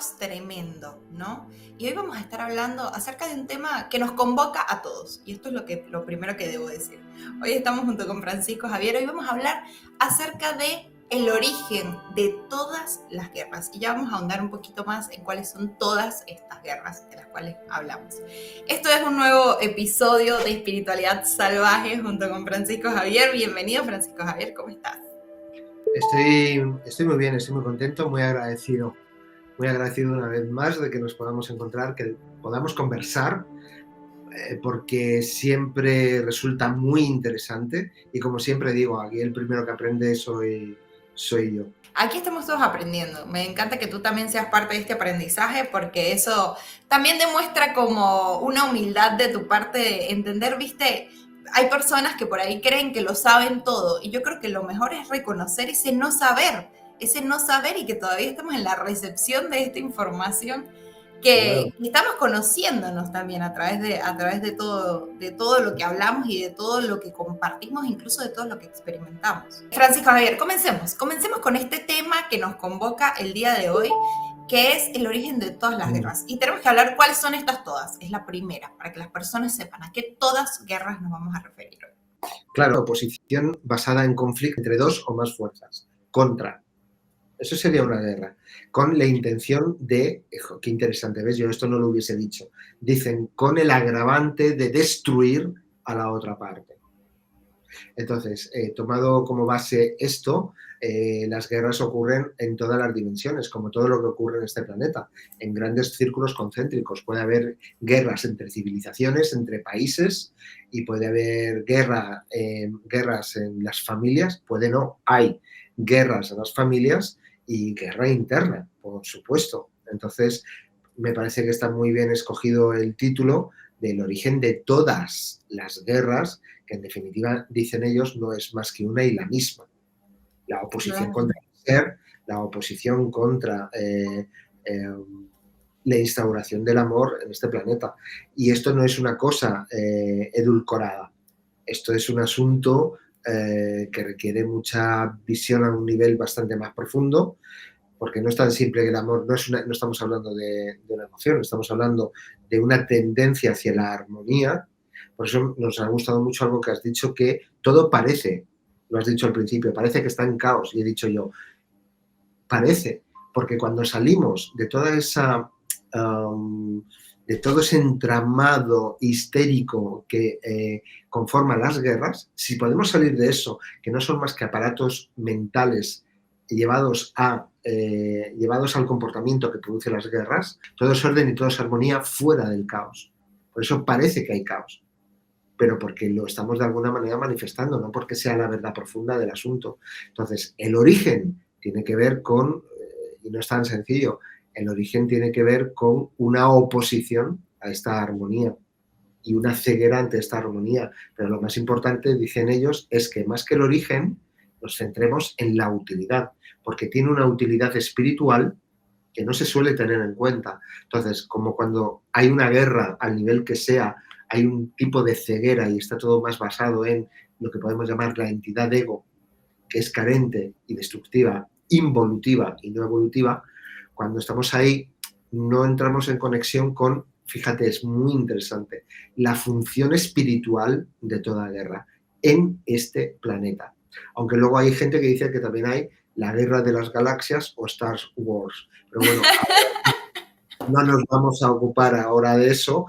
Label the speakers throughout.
Speaker 1: caos tremendo, ¿no? Y hoy vamos a estar hablando acerca de un tema que nos convoca a todos. Y esto es lo primero que debo decir. Hoy estamos junto con Francisco Javier. Hoy vamos a hablar acerca de el origen de todas las guerras. Y ya vamos a ahondar un poquito más en cuáles son todas estas guerras de las cuales hablamos. Esto es un nuevo episodio de Espiritualidad Salvaje junto con Francisco Javier. Bienvenido, Francisco Javier, ¿cómo estás?
Speaker 2: Estoy muy bien, estoy muy contento, muy agradecido una vez más de que nos podamos encontrar, que podamos conversar, porque siempre resulta muy interesante y como siempre digo, aquí el primero que aprende soy yo.
Speaker 1: Aquí estamos todos aprendiendo. Me encanta que tú también seas parte de este aprendizaje porque eso también demuestra como una humildad de tu parte de entender, viste, hay personas que por ahí creen que lo saben todo y yo creo que lo mejor es reconocer ese no saber y que todavía estamos en la recepción de esta información
Speaker 2: Claro.
Speaker 1: que estamos conociéndonos también a través de todo lo que hablamos y de todo lo que compartimos, incluso de todo lo que experimentamos. Francisco Javier, comencemos con este tema que nos convoca el día de hoy, que es el origen de todas las guerras. Y tenemos que hablar cuáles son estas todas. Es la primera, para que las personas sepan a qué todas guerras nos vamos a referir hoy.
Speaker 2: Claro, oposición basada en conflicto entre dos o más fuerzas, contra. Eso sería una guerra, con la intención de, qué interesante, ¿ves? Yo esto no lo hubiese dicho. Dicen, con el agravante de destruir a la otra parte. Entonces, tomado como base esto, las guerras ocurren en todas las dimensiones, como todo lo que ocurre en este planeta, en grandes círculos concéntricos. Puede haber guerras entre civilizaciones, entre países, y puede haber guerras en las familias, hay guerras en las familias y guerra interna, por supuesto. Entonces, me parece que está muy bien escogido el título del origen de todas las guerras, que en definitiva, dicen ellos, no es más que una y la misma. La oposición contra el ser, la oposición contra la instauración del amor en este planeta. Y esto no es una cosa edulcorada. Esto es un asunto que requiere mucha visión a un nivel bastante más profundo, porque no es tan simple que el amor, no estamos hablando de una emoción, estamos hablando de una tendencia hacia la armonía. Por eso nos ha gustado mucho algo que has dicho, que todo parece, lo has dicho al principio, parece que está en caos, y he dicho yo, parece, porque cuando salimos de toda esa de todo ese entramado histérico que conforma las guerras, si podemos salir de eso, que no son más que aparatos mentales llevados al comportamiento que produce las guerras, todo es orden y todo es armonía fuera del caos. Por eso parece que hay caos, pero porque lo estamos de alguna manera manifestando, no porque sea la verdad profunda del asunto. Entonces, el origen tiene que ver con, y no es tan sencillo, el origen tiene que ver con una oposición a esta armonía y una ceguera ante esta armonía. Pero lo más importante, dicen ellos, es que más que el origen, nos centremos en la utilidad, porque tiene una utilidad espiritual que no se suele tener en cuenta. Entonces, como cuando hay una guerra al nivel que sea, hay un tipo de ceguera y está todo más basado en lo que podemos llamar la entidad ego, que es carente y destructiva, involutiva y no evolutiva. Cuando estamos ahí, no entramos en conexión con, fíjate, es muy interesante, la función espiritual de toda guerra en este planeta. Aunque luego hay gente que dice que también hay la guerra de las galaxias o Star Wars. Pero bueno, no nos vamos a ocupar ahora de eso,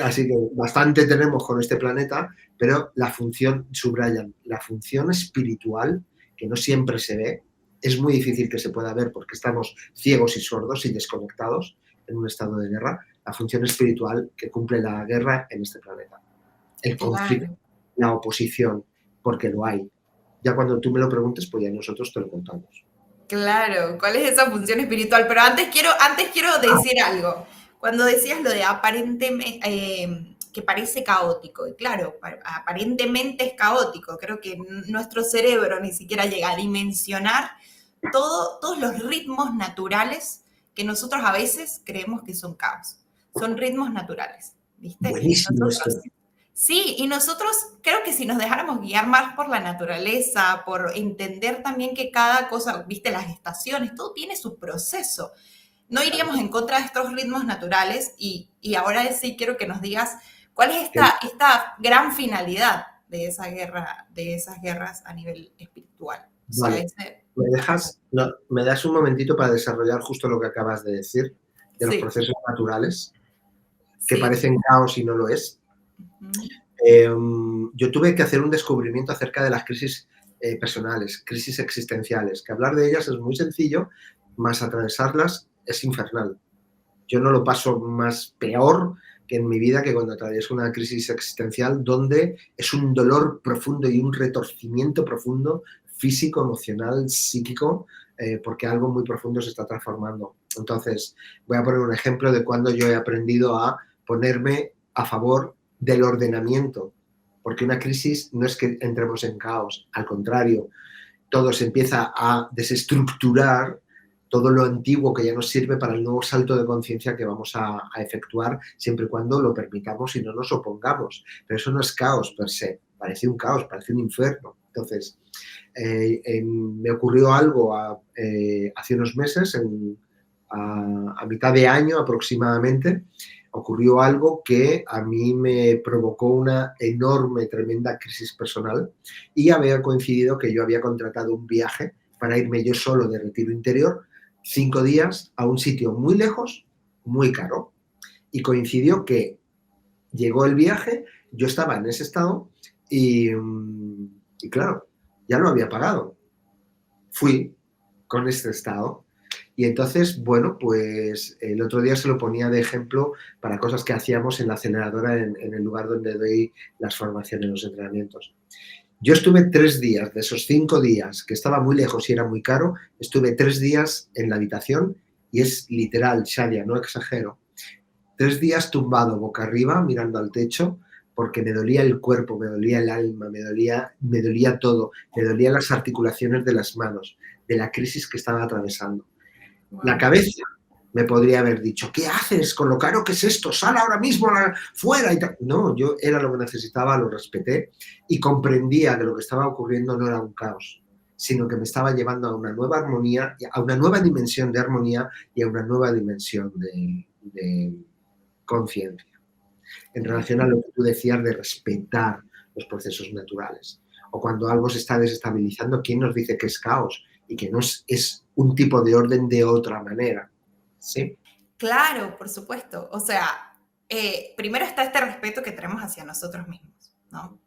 Speaker 2: así que bastante tenemos con este planeta, pero la función, subrayan, la función espiritual, que no siempre se ve, es muy difícil que se pueda ver porque estamos ciegos y sordos y desconectados en un estado de guerra, la función espiritual que cumple la guerra en este planeta. El conflicto,
Speaker 1: Claro.
Speaker 2: la oposición, porque lo hay. Ya cuando tú me lo preguntes, pues ya nosotros te lo contamos.
Speaker 1: Claro, ¿cuál es esa función espiritual? Pero antes quiero decir algo. Cuando decías lo de aparentemente, que parece caótico, y claro, aparentemente es caótico, creo que nuestro cerebro ni siquiera llega a dimensionar todos los ritmos naturales que nosotros a veces creemos que son caos. Son ritmos naturales, ¿viste?
Speaker 2: Buenísimo esto.
Speaker 1: Nosotros Sí, y nosotros creo que si nos dejáramos guiar más por la naturaleza, por entender también que cada cosa, viste, las estaciones, todo tiene su proceso. no iríamos en contra de estos ritmos naturales y ahora sí quiero que nos digas cuál es esta gran finalidad de esas guerras a nivel espiritual. O sea,
Speaker 2: Vale. ¿Me das un momentito para desarrollar justo lo que acabas de decir, de los
Speaker 1: sí,
Speaker 2: procesos naturales, que
Speaker 1: sí.
Speaker 2: parecen caos y no lo es?
Speaker 1: Ujú.
Speaker 2: Yo tuve que hacer un descubrimiento acerca de las crisis personales, crisis existenciales, que hablar de ellas es muy sencillo, más atravesarlas es infernal. Yo no lo paso más peor que en mi vida que cuando atravieso una crisis existencial donde es un dolor profundo y un retorcimiento profundo físico, emocional, psíquico, porque algo muy profundo se está transformando. Entonces, voy a poner un ejemplo de cuando yo he aprendido a ponerme a favor del ordenamiento, porque una crisis no es que entremos en caos, al contrario, todo se empieza a desestructurar, todo lo antiguo que ya nos sirve para el nuevo salto de conciencia que vamos a efectuar siempre y cuando lo permitamos y no nos opongamos. Pero eso no es caos per se, parece un caos, parece un infierno. Entonces, me ocurrió algo hace unos meses, a mitad de año aproximadamente, ocurrió algo que a mí me provocó una enorme, tremenda crisis personal y había coincidido que yo había contratado un viaje para irme yo solo de retiro interior 5 días a un sitio muy lejos, muy caro. Y coincidió que llegó el viaje, yo estaba en ese estado y claro, ya lo había pagado. Fui con este estado. Y entonces, bueno, pues el otro día se lo ponía de ejemplo para cosas que hacíamos en la aceleradora en el lugar donde doy las formaciones, los entrenamientos. Yo estuve 3 días, de esos 5 días, que estaba muy lejos y era muy caro, estuve 3 días en la habitación y es literal, Shadia, no exagero. 3 días tumbado boca arriba, mirando al techo, porque me dolía el cuerpo, me dolía el alma, me dolía todo, me dolían las articulaciones de las manos, de la crisis que estaba atravesando. La
Speaker 1: Wow.
Speaker 2: cabeza me podría haber dicho, ¿qué haces con lo caro que es esto? Sal ahora mismo fuera y tal. No, yo era lo que necesitaba, lo respeté y comprendía que lo que estaba ocurriendo no era un caos, sino que me estaba llevando a una nueva armonía, a una nueva dimensión de armonía y a una nueva dimensión de conciencia. En relación a lo que tú decías de respetar los procesos naturales. O cuando algo se está desestabilizando, ¿quién nos dice que es caos? Y que no es un tipo de orden de otra manera. ¿Sí?
Speaker 1: Claro, por supuesto. O sea, primero está este respeto que tenemos hacia nosotros mismos, ¿no?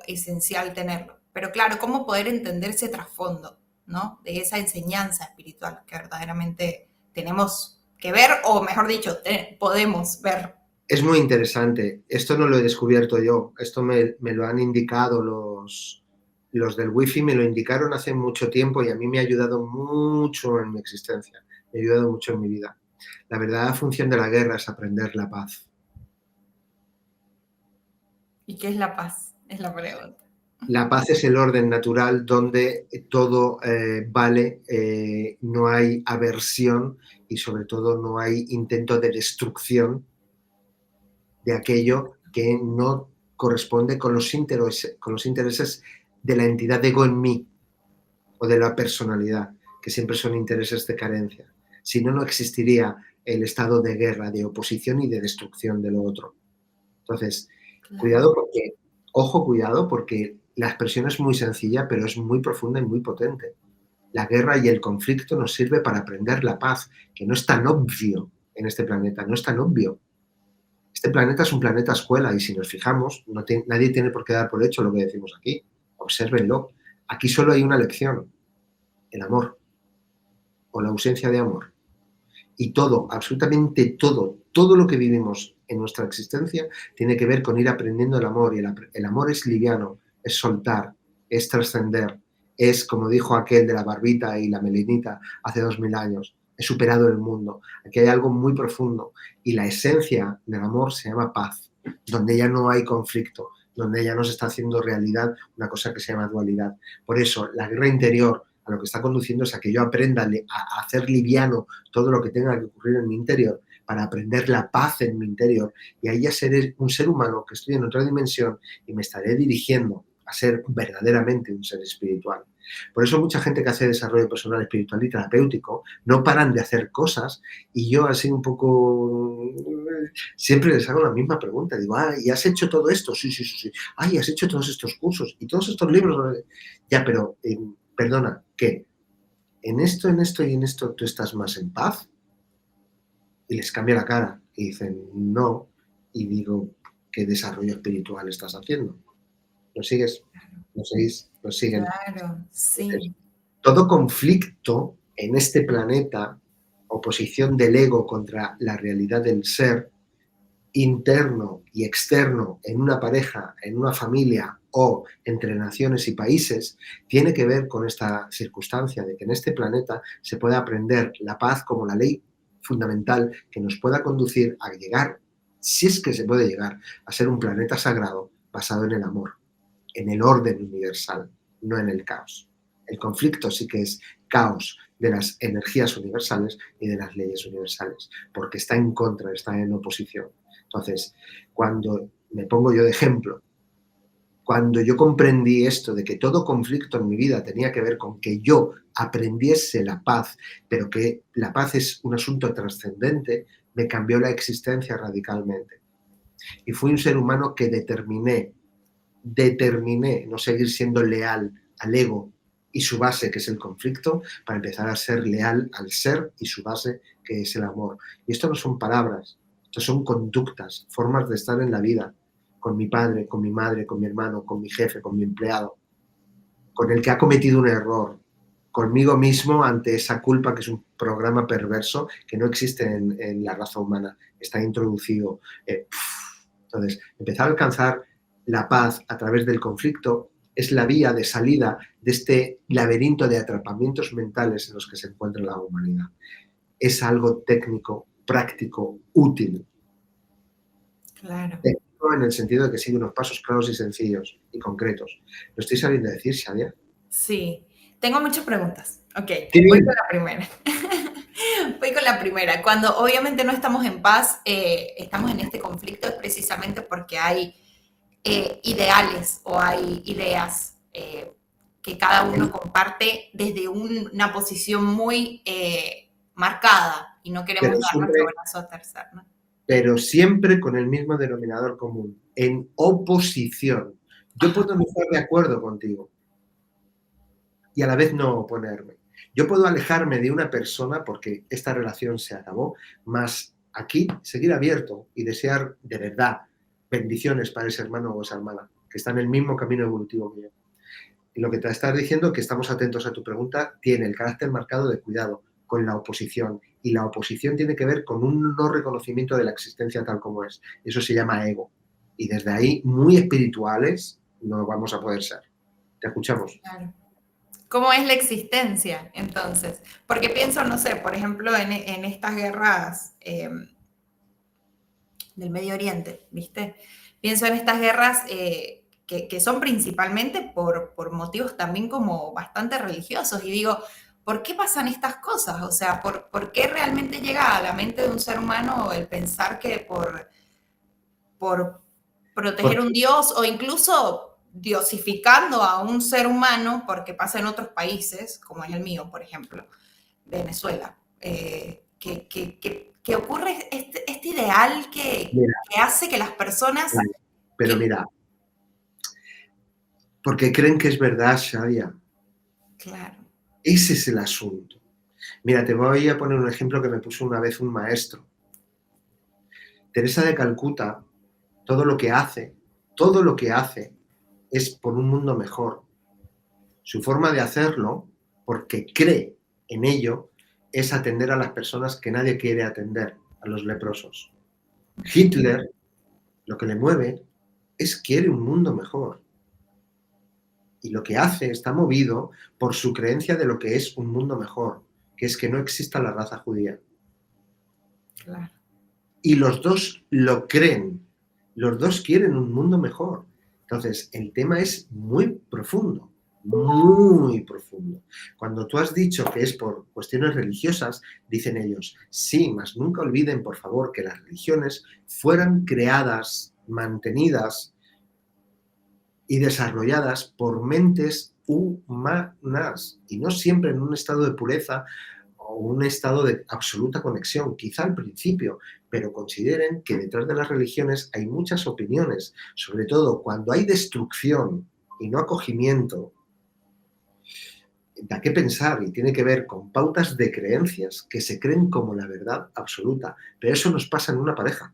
Speaker 1: Esencial tenerlo. Pero claro, ¿cómo poder entender ese trasfondo, ¿no? De esa enseñanza espiritual que verdaderamente tenemos que ver, o mejor dicho, podemos ver.
Speaker 2: Es muy interesante. Esto no lo he descubierto yo. Esto me lo han indicado los del wifi, me lo indicaron hace mucho tiempo y a mí me ha ayudado mucho en mi existencia. Me ha ayudado mucho en mi vida. La verdadera función de la guerra es aprender la paz.
Speaker 1: ¿Y qué es la paz? Es la pregunta.
Speaker 2: La paz es el orden natural donde todo vale, no hay aversión y sobre todo no hay intento de destrucción de aquello que no corresponde con los intereses de la entidad ego en mí o de la personalidad, que siempre son intereses de carencia. Si no, no existiría el estado de guerra, de oposición y de destrucción de lo otro. Entonces,
Speaker 1: Claro.
Speaker 2: cuidado porque, ojo, cuidado porque la expresión es muy sencilla, pero es muy profunda y muy potente. La guerra y el conflicto nos sirve para aprender la paz, que no es tan obvio en este planeta, no es tan obvio. Este planeta es un planeta escuela y si nos fijamos, nadie tiene por qué dar por hecho lo que decimos aquí. Obsérvenlo. Aquí solo hay una lección, el amor o la ausencia de amor. Y todo, absolutamente todo, todo lo que vivimos en nuestra existencia tiene que ver con ir aprendiendo el amor. Y el amor es liviano, es soltar, es trascender. Es, como dijo aquel de la barbita y la melenita hace 2000 años, he superado el mundo. Aquí hay algo muy profundo. Y la esencia del amor se llama paz, donde ya no hay conflicto, donde ya no se está haciendo realidad una cosa que se llama dualidad. Por eso, la guerra interior a lo que está conduciendo es a que yo aprenda a hacer liviano todo lo que tenga que ocurrir en mi interior para aprender la paz en mi interior y ahí ya seré un ser humano que estoy en otra dimensión y me estaré dirigiendo a ser verdaderamente un ser espiritual. Por eso mucha gente que hace desarrollo personal, espiritual y terapéutico no paran de hacer cosas y yo así un poco siempre les hago la misma pregunta. Digo, ¿y has hecho todo esto? Sí, sí, sí, sí. ¿Y has hecho todos estos cursos y todos estos libros? Ya, pero perdona, ¿qué? ¿En esto y en esto tú estás más en paz? Y les cambia la cara y dicen, no. Y digo, ¿qué desarrollo espiritual estás haciendo? ¿Lo sigues? ¿Lo seguís? ¿Lo siguen?
Speaker 1: Claro,
Speaker 2: Entonces,
Speaker 1: sí,
Speaker 2: todo conflicto en este planeta, oposición del ego contra la realidad del ser, interno y externo en una pareja, en una familia o entre naciones y países, tiene que ver con esta circunstancia de que en este planeta se puede aprender la paz como la ley fundamental que nos pueda conducir a llegar, si es que se puede llegar, a ser un planeta sagrado basado en el amor, en el orden universal, no en el caos. El conflicto sí que es caos de las energías universales y de las leyes universales, porque está en contra, está en oposición. Entonces, cuando me pongo yo de ejemplo, cuando yo comprendí esto de que todo conflicto en mi vida tenía que ver con que yo aprendiese la paz, pero que la paz es un asunto trascendente, me cambió la existencia radicalmente. Y fui un ser humano que determiné no seguir siendo leal al ego y su base, que es el conflicto, para empezar a ser leal al ser y su base, que es el amor. Y esto no son palabras, esto son conductas, formas de estar en la vida, con mi padre, con mi madre, con mi hermano, con mi jefe, con mi empleado, con el que ha cometido un error, conmigo mismo ante esa culpa, que es un programa perverso que no existe en la raza humana, está introducido. Entonces, empezar a alcanzar la paz a través del conflicto es la vía de salida de este laberinto de atrapamientos mentales en los que se encuentra la humanidad. Es algo técnico, práctico, útil.
Speaker 1: claro.
Speaker 2: Técnico en el sentido de que sigue unos pasos claros y sencillos y concretos. ¿Lo estoy sabiendo decir, Shadia?
Speaker 1: Sí, tengo muchas preguntas. Ok,
Speaker 2: ¡Qué
Speaker 1: voy
Speaker 2: bien!
Speaker 1: con la primera. Voy con la primera. Cuando obviamente no estamos en paz, estamos en este conflicto es precisamente porque hay ideales o hay ideas que cada uno comparte desde una posición muy marcada y no queremos
Speaker 2: Pero
Speaker 1: dar nuestro
Speaker 2: siempre,
Speaker 1: brazo a torcer, ¿no?
Speaker 2: pero siempre con el mismo denominador común, en oposición. Yo
Speaker 1: Ajá,
Speaker 2: puedo no estar de acuerdo contigo, y a la vez no oponerme. Yo puedo alejarme de una persona porque esta relación se acabó, más aquí seguir abierto y desear de verdad bendiciones para ese hermano o esa hermana que está en el mismo camino evolutivo que yo. Y lo que te estás diciendo, que estamos atentos a tu pregunta, tiene el carácter marcado de cuidado con la oposición. Y la oposición tiene que ver con un no reconocimiento de la existencia tal como es. Eso se llama ego. Y desde ahí, muy espirituales, no vamos a poder ser. Te escuchamos.
Speaker 1: claro. ¿Cómo es la existencia entonces? Porque pienso, no sé, por ejemplo, en estas guerras del Medio Oriente, ¿viste? Pienso en estas guerras que son principalmente por motivos también como bastante religiosos y digo, ¿por qué pasan estas cosas? O sea, ¿por qué realmente llega a la mente de un ser humano el pensar que por proteger
Speaker 2: Porque
Speaker 1: un dios o incluso diosificando a un ser humano, porque pasa en otros países, como en el mío, por ejemplo, Venezuela, que ocurre este ideal
Speaker 2: mira,
Speaker 1: que hace que las personas
Speaker 2: vale, pero
Speaker 1: que...
Speaker 2: mira, porque creen que es verdad, Shadia.
Speaker 1: Claro,
Speaker 2: Ese es el asunto. Mira, te voy a poner un ejemplo que me puso una vez un maestro. Teresa de Calcuta, todo lo que hace es por un mundo mejor. Su forma de hacerlo, porque cree en ello, es atender a las personas que nadie quiere atender, a los leprosos. Hitler, lo que le mueve es quiere un mundo mejor. Y lo que hace está movido por su creencia de lo que es un mundo mejor, que es que no exista la raza judía.
Speaker 1: claro.
Speaker 2: Y los dos lo creen, los dos quieren un mundo mejor. Entonces, el tema es muy profundo, muy profundo. Cuando tú has dicho que es por cuestiones religiosas, dicen ellos, sí, mas nunca olviden, por favor, que las religiones fueran creadas, mantenidas y desarrolladas por mentes humanas y no siempre en un estado de pureza o un estado de absoluta conexión, quizá al principio, pero consideren que detrás de las religiones hay muchas opiniones, sobre todo cuando hay destrucción y no acogimiento. Da que pensar y tiene que ver con pautas de creencias que se creen como la verdad absoluta, pero eso nos pasa en una pareja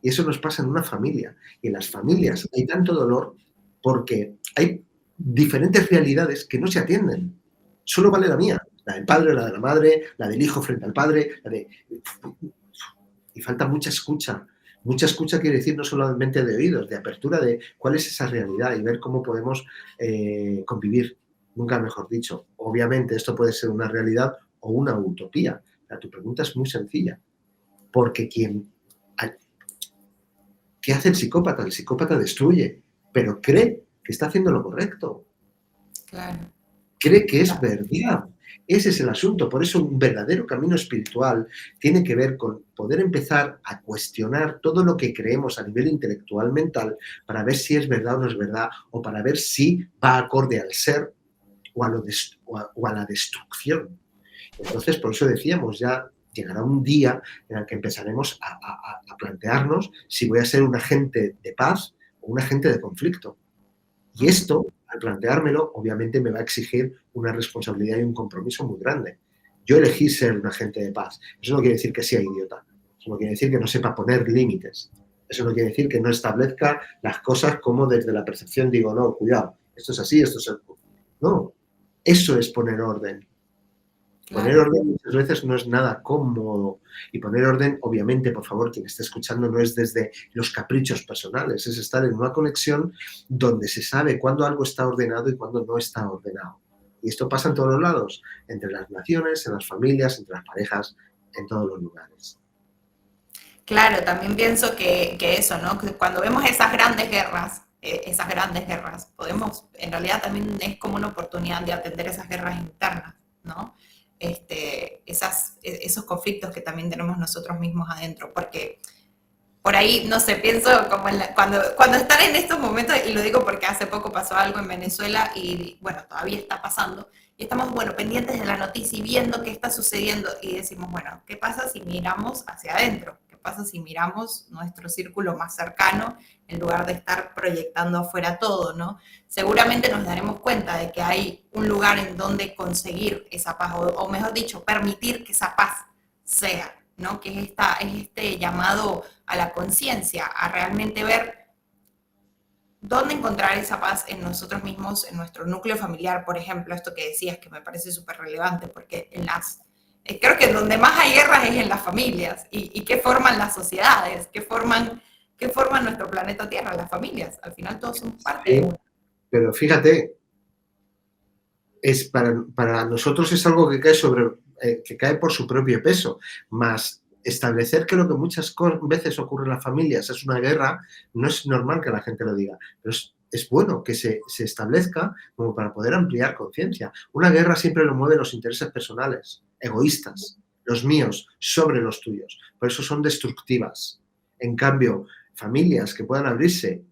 Speaker 2: y eso nos pasa en una familia, y en las familias hay tanto dolor porque hay diferentes realidades que no se atienden. Solo vale la mía, la del padre, la de la madre, la del hijo frente al padre, la de... Y falta mucha escucha. Mucha escucha quiere decir no solamente de oídos, de apertura de cuál es esa realidad y ver cómo podemos convivir, nunca mejor dicho. Obviamente esto puede ser una realidad o una utopía. O sea, tu pregunta es muy sencilla, porque ¿qué hace el psicópata? El psicópata destruye, pero cree que está haciendo lo correcto.
Speaker 1: Claro.
Speaker 2: Cree que es verdad. Ese es el asunto. Por eso un verdadero camino espiritual tiene que ver con poder empezar a cuestionar todo lo que creemos a nivel intelectual mental para ver si es verdad o no es verdad, o para ver si va acorde al ser o a la destrucción. Entonces, por eso decíamos, ya llegará un día en el que empezaremos a plantearnos si voy a ser un agente de paz o un agente de conflicto. Y esto, al planteármelo, obviamente me va a exigir una responsabilidad y un compromiso muy grande. Yo elegí ser un agente de paz. Eso no quiere decir que sea idiota. Eso no quiere decir que no sepa poner límites. Eso no quiere decir que no establezca las cosas como desde la percepción digo, no, cuidado, esto es así, esto es así. No, eso es poner orden. Poner
Speaker 1: Claro.
Speaker 2: orden muchas veces no es nada cómodo. Y poner orden, obviamente, por favor, quien esté escuchando, no es desde los caprichos personales, es estar en una conexión donde se sabe cuándo algo está ordenado y cuándo no está ordenado. Y esto pasa en todos los lados, entre las naciones, en las familias, entre las parejas, en todos los lugares.
Speaker 1: Claro, también pienso que eso, ¿no? Que cuando vemos esas grandes guerras, podemos, en realidad también es como una oportunidad de atender esas guerras internas, ¿no? Esos conflictos que también tenemos nosotros mismos adentro, porque por ahí, no sé, pienso como cuando están en estos momentos, y lo digo porque hace poco pasó algo en Venezuela y bueno, todavía está pasando, y estamos, bueno, pendientes de la noticia y viendo qué está sucediendo y decimos, bueno, ¿qué pasa si miramos hacia adentro? ¿Qué pasa si miramos nuestro círculo más cercano en lugar de estar proyectando afuera todo, ¿no? Seguramente nos daremos cuenta de que hay un lugar en donde conseguir esa paz, o mejor dicho, permitir que esa paz sea, ¿no? Que es este llamado a la conciencia, a realmente ver dónde encontrar esa paz en nosotros mismos, en nuestro núcleo familiar, por ejemplo, esto que decías que me parece súper relevante, porque creo que donde más hay guerras es en las familias, y qué forman las sociedades, qué forman nuestro planeta Tierra, las familias, al final todos son parte de uno.
Speaker 2: Pero fíjate, para nosotros es algo que que cae por su propio peso, más establecer que lo que muchas veces ocurre en las familias es una guerra, no es normal que la gente lo diga, pero es bueno que se establezca como para poder ampliar conciencia. Una guerra siempre lo mueven los intereses personales, egoístas, los míos sobre los tuyos, por eso son destructivas. En cambio, familias que puedan abrirse,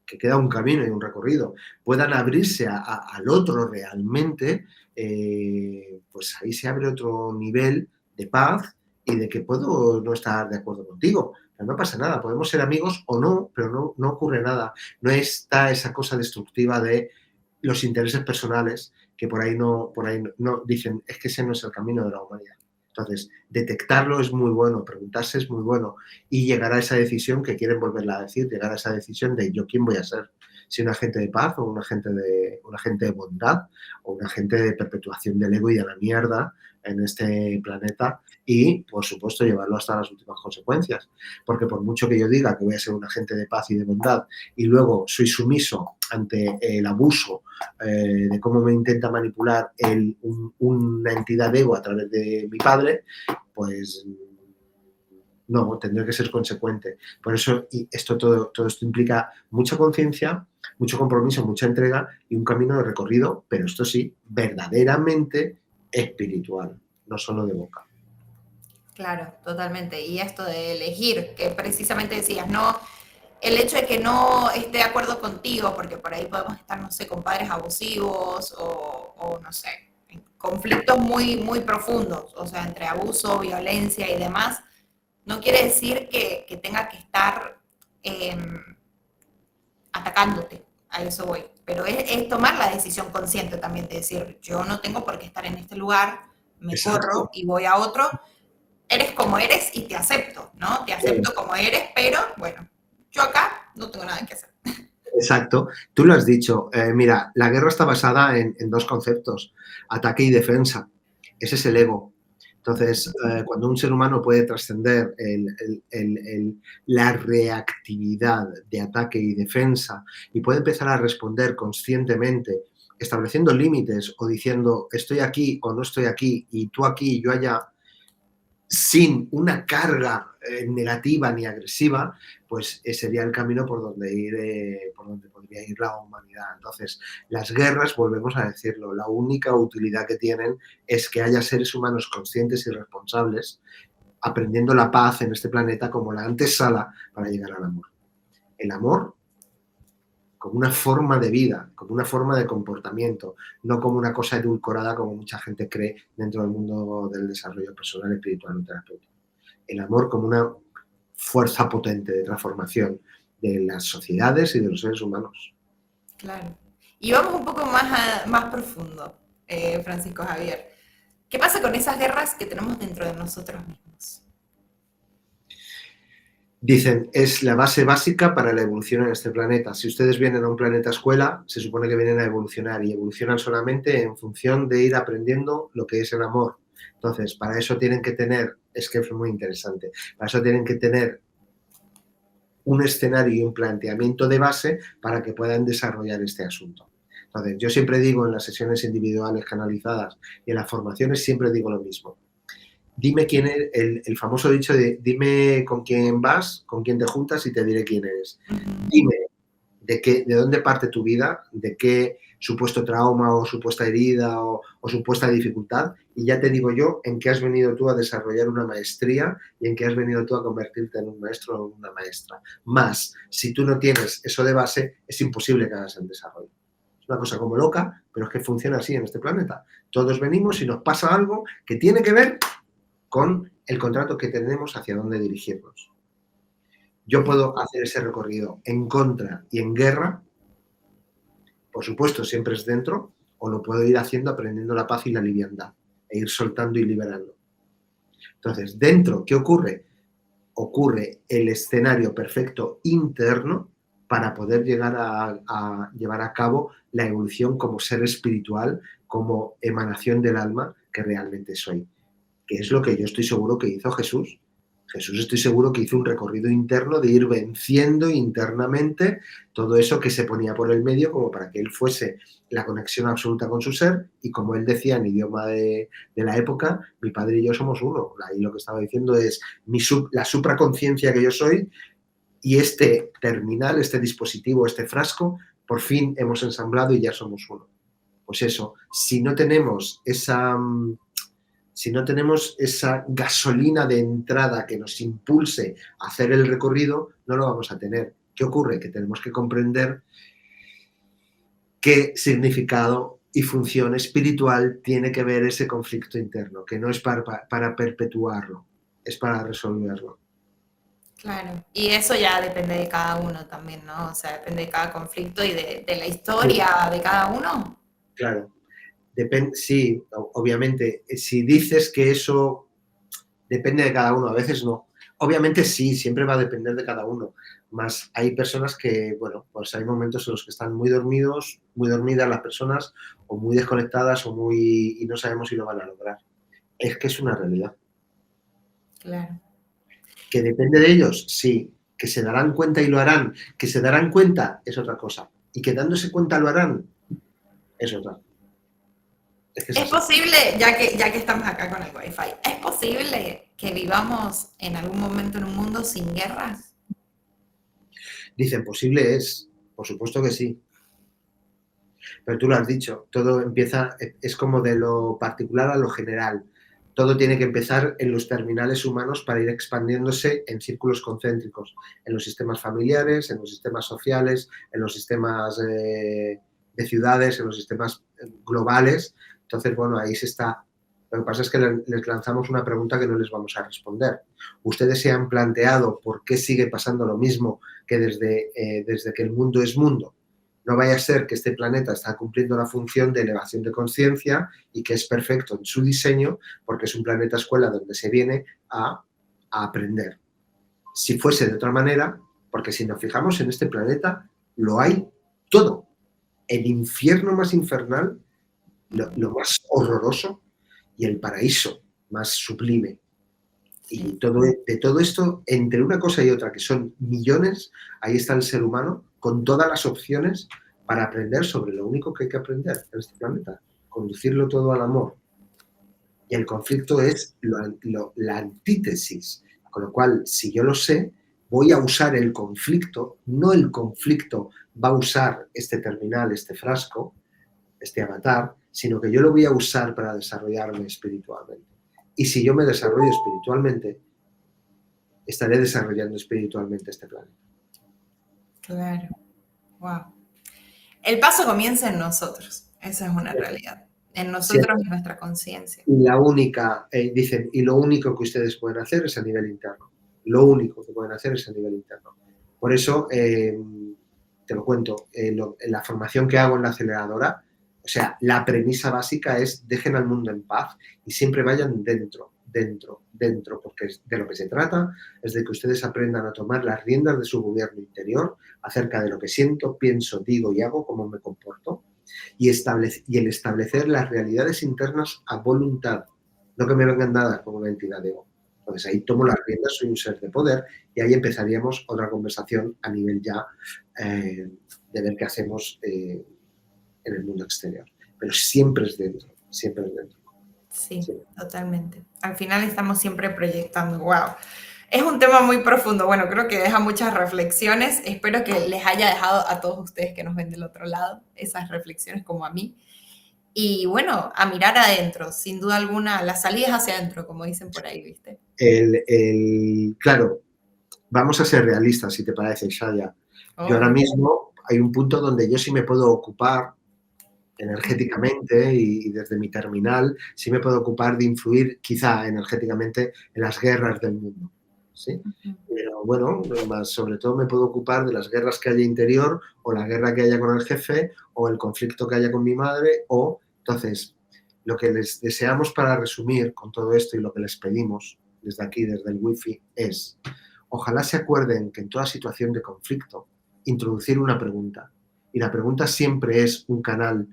Speaker 2: que queda un camino y un recorrido, puedan abrirse al otro realmente, pues ahí se abre otro nivel de paz y de que puedo no estar de acuerdo contigo, pero no pasa nada, podemos ser amigos o no, pero no ocurre nada. No está esa cosa destructiva de los intereses personales que por ahí no dicen, es que ese no es el camino de la humanidad. Entonces, detectarlo es muy bueno, preguntarse es muy bueno y llegar a esa decisión que quieren volverla a decir, llegar a esa decisión de yo quién voy a ser, si un agente de paz o un agente de bondad o un agente de perpetuación del ego y de la mierda en este planeta y, por supuesto, llevarlo hasta las últimas consecuencias. Porque por mucho que yo diga que voy a ser un agente de paz y de bondad y luego soy sumiso ante el abuso de cómo me intenta manipular una entidad de ego a través de mi padre, pues no, tendré que ser consecuente. Por eso todo esto implica mucha conciencia, mucho compromiso, mucha entrega y un camino de recorrido, pero esto sí, verdaderamente espiritual, no solo de boca.
Speaker 1: Claro, totalmente. Y esto de elegir, que precisamente decías, no, el hecho de que no esté de acuerdo contigo, porque por ahí podemos estar, no sé, con padres abusivos o no sé, en conflictos muy, muy profundos, o sea, entre abuso, violencia y demás, no quiere decir que tenga que estar eh, atacándote, a eso voy. Pero es tomar la decisión consciente también de decir, yo no tengo por qué estar en este lugar, me corro
Speaker 2: Exacto.
Speaker 1: y voy a otro, eres como eres y te acepto, ¿no? Te acepto como eres, pero bueno, yo acá no tengo nada que hacer.
Speaker 2: Exacto, tú lo has dicho. Mira, la guerra está basada en dos conceptos, ataque y defensa. Ese es el ego. Entonces, cuando un ser humano puede trascender la reactividad de ataque y defensa y puede empezar a responder conscientemente, estableciendo límites o diciendo estoy aquí o no estoy aquí y tú aquí y yo allá, sin una carga negativa ni agresiva, pues sería el camino por donde podría ir la humanidad. Entonces, las guerras, volvemos a decirlo, la única utilidad que tienen es que haya seres humanos conscientes y responsables aprendiendo la paz en este planeta como la antesala para llegar al amor. El amor como una forma de vida, como una forma de comportamiento, no como una cosa edulcorada como mucha gente cree dentro del mundo del desarrollo personal, espiritual y terapéutico. El amor como una fuerza potente de transformación de las sociedades y de los seres humanos.
Speaker 1: Claro. Y vamos un poco más profundo, Francisco Javier. ¿Qué pasa con esas guerras que tenemos dentro de nosotros mismos?
Speaker 2: Dicen, es la base básica para la evolución en este planeta. Si ustedes vienen a un planeta escuela, se supone que vienen a evolucionar y evolucionan solamente en función de ir aprendiendo lo que es el amor. Entonces, para eso tienen que tener, es que es muy interesante, para eso tienen que tener un escenario y un planteamiento de base para que puedan desarrollar este asunto. Entonces, yo siempre digo en las sesiones individuales canalizadas y en las formaciones, siempre digo lo mismo. Dime quién es, el famoso dicho de dime con quién vas, con quién te juntas y te diré quién eres. Dime de dónde parte tu vida, de qué supuesto trauma o supuesta herida o supuesta dificultad, y ya te digo yo en qué has venido tú a desarrollar una maestría y en qué has venido tú a convertirte en un maestro o una maestra. Más, si tú no tienes eso de base, es imposible que hagas el desarrollo. Es una cosa como loca, pero es que funciona así en este planeta. Todos venimos y nos pasa algo que tiene que ver con el contrato que tenemos hacia dónde dirigirnos. Yo puedo hacer ese recorrido en contra y en guerra, por supuesto, siempre es dentro, o lo puedo ir haciendo aprendiendo la paz y la liviandad, e ir soltando y liberando. Entonces, dentro, ¿qué ocurre? Ocurre el escenario perfecto interno para poder llegar a llevar a cabo la evolución como ser espiritual, como emanación del alma que realmente soy, que es lo que yo estoy seguro que hizo Jesús. Jesús estoy seguro que hizo un recorrido interno de ir venciendo internamente todo eso que se ponía por el medio como para que él fuese la conexión absoluta con su ser y como él decía en idioma de la época, mi padre y yo somos uno. Ahí lo que estaba diciendo es la supraconciencia que yo soy y este terminal, este dispositivo, este frasco, por fin hemos ensamblado y ya somos uno. Pues eso, si no tenemos esa gasolina de entrada que nos impulse a hacer el recorrido, no lo vamos a tener. ¿Qué ocurre? Que tenemos que comprender qué significado y función espiritual tiene que ver ese conflicto interno, que no es para perpetuarlo, es para resolverlo.
Speaker 1: Claro, y eso ya depende de cada uno también, ¿no? O sea, depende de cada conflicto y de la historia de cada uno.
Speaker 2: Claro. Sí, obviamente, si dices que eso depende de cada uno, a veces no. Obviamente sí, siempre va a depender de cada uno. Más hay personas que, bueno, pues hay momentos en los que están muy dormidos, muy dormidas las personas, o muy desconectadas, y no sabemos si lo van a lograr. Es que es una realidad.
Speaker 1: Claro.
Speaker 2: ¿Que depende de ellos? Sí. ¿Que se darán cuenta y lo harán? Que se darán cuenta es otra cosa. Y que dándose cuenta lo harán es otra.
Speaker 1: Es posible, ya que estamos acá con el Wi-Fi, ¿es posible que vivamos en algún momento en un mundo sin guerras?
Speaker 2: Dicen, posible es, por supuesto que sí. Pero tú lo has dicho, todo empieza, es como de lo particular a lo general. Todo tiene que empezar en los terminales humanos para ir expandiéndose en círculos concéntricos, en los sistemas familiares, en los sistemas sociales, en los sistemas de ciudades, en los sistemas globales. Entonces, bueno, ahí se está. Lo que pasa es que les lanzamos una pregunta que no les vamos a responder. ¿Ustedes se han planteado por qué sigue pasando lo mismo que desde que el mundo es mundo? No vaya a ser que este planeta está cumpliendo la función de elevación de conciencia y que es perfecto en su diseño porque es un planeta escuela donde se viene a aprender. Si fuese de otra manera, porque si nos fijamos en este planeta, lo hay todo. El infierno más infernal, lo más horroroso y el paraíso más sublime. Y de todo esto, entre una cosa y otra, que son millones, ahí está el ser humano con todas las opciones para aprender sobre lo único que hay que aprender en este planeta, conducirlo todo al amor. Y el conflicto es la antítesis, con lo cual, si yo lo sé, voy a usar el conflicto, no el conflicto va a usar este terminal, este frasco, este avatar, sino que yo lo voy a usar para desarrollarme espiritualmente. Y si yo me desarrollo espiritualmente, estaré desarrollando espiritualmente este planeta.
Speaker 1: Claro. Wow. El paso comienza en nosotros. Esa es una realidad. En nosotros y nuestra conciencia.
Speaker 2: Y dicen, y lo único que ustedes pueden hacer es a nivel interno. Lo único que pueden hacer es a nivel interno. Por eso, te lo cuento, en la formación que hago en la aceleradora, o sea, la premisa básica es dejen al mundo en paz y siempre vayan dentro, porque de lo que se trata es de que ustedes aprendan a tomar las riendas de su gobierno interior acerca de lo que siento, pienso, digo y hago, cómo me comporto, y el establecer las realidades internas a voluntad, no que me vengan dadas como una entidad de ego. Entonces ahí tomo las riendas, soy un ser de poder y ahí empezaríamos otra conversación a nivel ya de ver qué hacemos en el mundo exterior. Pero siempre es dentro, siempre es dentro.
Speaker 1: Sí, totalmente. Al final estamos siempre proyectando. Wow. Es un tema muy profundo. Bueno, creo que deja muchas reflexiones. Espero que les haya dejado a todos ustedes que nos ven del otro lado esas reflexiones como a mí. Y bueno, a mirar adentro, sin duda alguna, la salida es hacia adentro, como dicen por ahí, ¿viste?
Speaker 2: Claro, vamos a ser realistas, si te parece, Shaya. Yo ahora mismo hay un punto donde yo sí me puedo ocupar energéticamente y desde mi terminal sí me puedo ocupar de influir quizá energéticamente en las guerras del mundo, ¿sí? Pero bueno, más sobre todo me puedo ocupar de las guerras que haya interior o la guerra que haya con el jefe o el conflicto que haya con mi madre o, entonces, lo que les deseamos para resumir con todo esto y lo que les pedimos desde aquí, desde el wifi, es ojalá se acuerden que en toda situación de conflicto introducir una pregunta y la pregunta siempre es un canal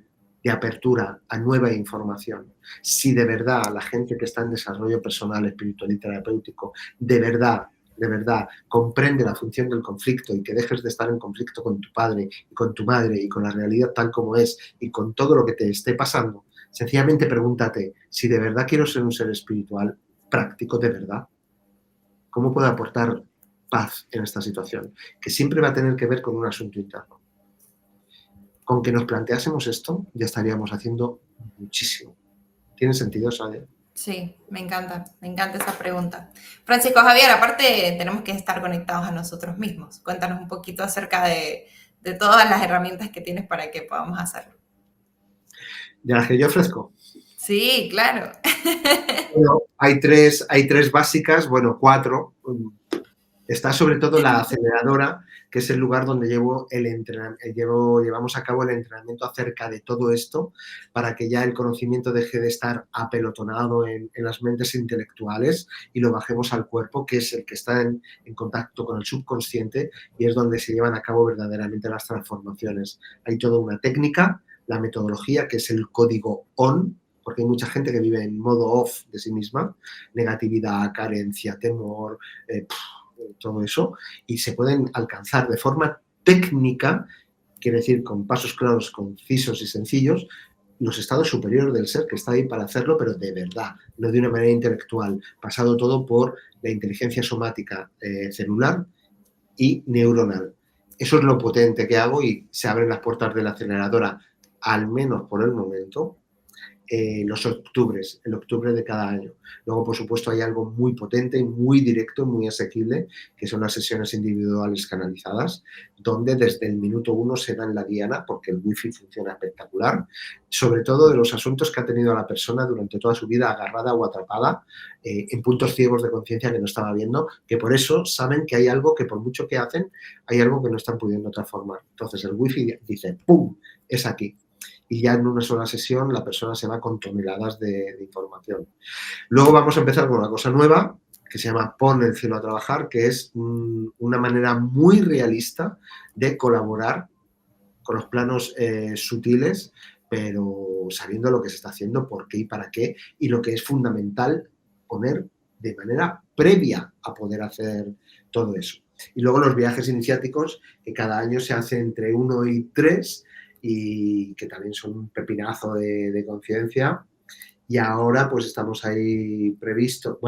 Speaker 2: de apertura a nueva información. Si de verdad la gente que está en desarrollo personal, espiritual y terapéutico, de verdad comprende la función del conflicto y que dejes de estar en conflicto con tu padre y con tu madre y con la realidad tal como es y con todo lo que te esté pasando, sencillamente pregúntate si de verdad quiero ser un ser espiritual práctico de verdad. ¿Cómo puedo aportar paz en esta situación? Que siempre va a tener que ver con un asunto interno. Con que nos planteásemos esto, ya estaríamos haciendo muchísimo. ¿Tiene sentido, Sadia?
Speaker 1: Sí, me encanta esa pregunta. Francisco Javier, aparte tenemos que estar conectados a nosotros mismos. Cuéntanos un poquito acerca de todas las herramientas que tienes para que podamos hacerlo.
Speaker 2: ¿De las que yo ofrezco?
Speaker 1: Sí, claro.
Speaker 2: Bueno, hay tres básicas, bueno, 4. Está sobre todo la aceleradora, que es el lugar donde llevamos a cabo el entrenamiento acerca de todo esto, para que ya el conocimiento deje de estar apelotonado en las mentes intelectuales y lo bajemos al cuerpo, que es el que está en contacto con el subconsciente y es donde se llevan a cabo verdaderamente las transformaciones. Hay toda una técnica, la metodología, que es el código ON, porque hay mucha gente que vive en modo off de sí misma, negatividad, carencia, temor, todo eso, y se pueden alcanzar de forma técnica, quiere decir con pasos claros, concisos y sencillos, los estados superiores del ser que está ahí para hacerlo, pero de verdad, no de una manera intelectual, pasado todo por la inteligencia somática celular y neuronal. Eso es lo potente que hago y se abren las puertas de la aceleradora, al menos por el momento. los octubres, el octubre de cada año. Luego, por supuesto, hay algo muy potente y muy directo, muy asequible, que son las sesiones individuales canalizadas, donde desde el minuto 1 se da en la diana, porque el wifi funciona espectacular, sobre todo de los asuntos que ha tenido la persona durante toda su vida agarrada o atrapada en puntos ciegos de conciencia que no estaba viendo, que por eso saben que hay algo que por mucho que hacen, hay algo que no están pudiendo transformar. Entonces el wifi dice, ¡pum!, es aquí. Y ya en una sola sesión la persona se va con toneladas de información. Luego vamos a empezar con una cosa nueva que se llama Pon el cielo a trabajar, que es una manera muy realista de colaborar con los planos sutiles, pero sabiendo lo que se está haciendo, por qué y para qué, y lo que es fundamental poner de manera previa a poder hacer todo eso. Y luego los viajes iniciáticos, que cada año se hacen entre 1 y 3, y que también son un pepinazo de conciencia. Y ahora pues estamos ahí previstos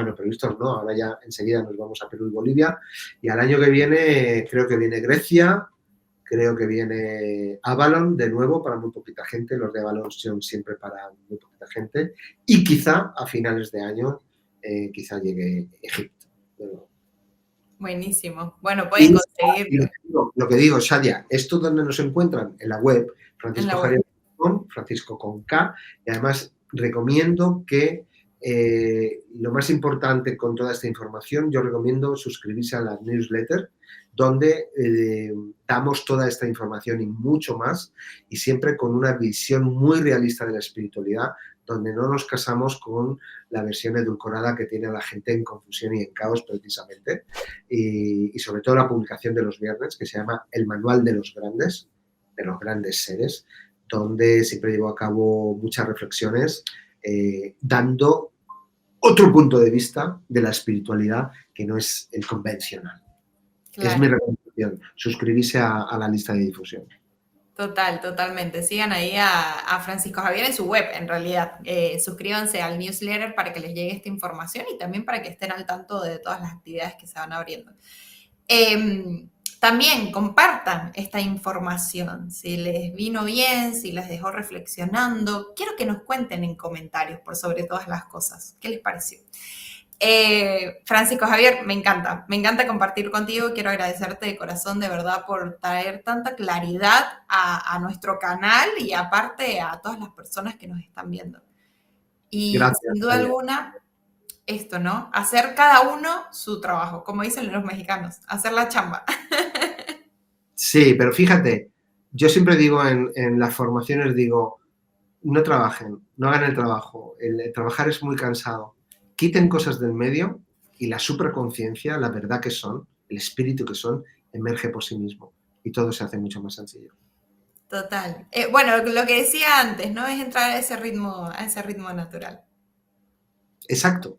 Speaker 2: no, ahora ya enseguida nos vamos a Perú y Bolivia, y al año que viene creo que viene Grecia, creo que viene Avalon de nuevo para muy poquita gente, los de Avalon son siempre para muy poquita gente, y quizá a finales de año quizá llegue Egipto.
Speaker 1: Buenísimo. Bueno, pueden conseguirlo.
Speaker 2: Lo que digo, Shadia, ¿esto dónde nos encuentran? En la web,
Speaker 1: En la web.
Speaker 2: Francisco con K, y además recomiendo que lo más importante con toda esta información, yo recomiendo suscribirse a la newsletter, donde damos toda esta información y mucho más, y siempre con una visión muy realista de la espiritualidad, donde no nos casamos con la versión edulcorada que tiene a la gente en confusión y en caos precisamente, y sobre todo la publicación de los viernes, que se llama El Manual de los Grandes Seres, donde siempre llevo a cabo muchas reflexiones dando otro punto de vista de la espiritualidad que no es el convencional. Claro. Es mi recomendación, suscribirse a la lista de difusión.
Speaker 1: Totalmente. Sigan ahí a Francisco Javier en su web, en realidad. Suscríbanse al newsletter para que les llegue esta información y también para que estén al tanto de todas las actividades que se van abriendo. También compartan esta información, si les vino bien, si les dejó reflexionando. Quiero que nos cuenten en comentarios por sobre todas las cosas. ¿Qué les pareció? Francisco Javier, me encanta compartir contigo. Quiero agradecerte de corazón, de verdad, por traer tanta claridad a nuestro canal y aparte a todas las personas que nos están viendo. Y gracias, sin duda alguna, esto, ¿no? Hacer cada uno su trabajo, como dicen los mexicanos, hacer la chamba.
Speaker 2: Sí, pero fíjate, yo siempre digo en las formaciones, digo, no trabajen, no hagan el trabajo. El trabajar es muy cansado. Quiten cosas del medio y la supraconciencia, la verdad que son, el espíritu que son, emerge por sí mismo. Y todo se hace mucho más sencillo.
Speaker 1: Total. Bueno, lo que decía antes, ¿no? Es entrar a ese ritmo natural.
Speaker 2: Exacto.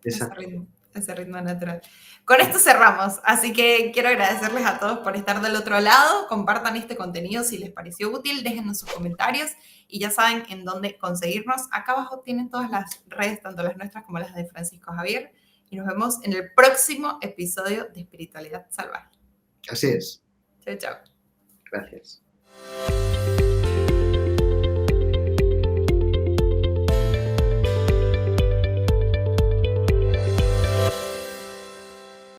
Speaker 1: Ese ritmo natural. Con esto cerramos, así que quiero agradecerles a todos por estar del otro lado. Compartan este contenido si les pareció útil, déjennos sus comentarios y ya saben en dónde conseguirnos. Acá abajo tienen todas las redes, tanto las nuestras como las de Francisco Javier, y nos vemos en el próximo episodio de Espiritualidad Salvaje.
Speaker 2: Así es.
Speaker 1: Chao.
Speaker 2: Gracias.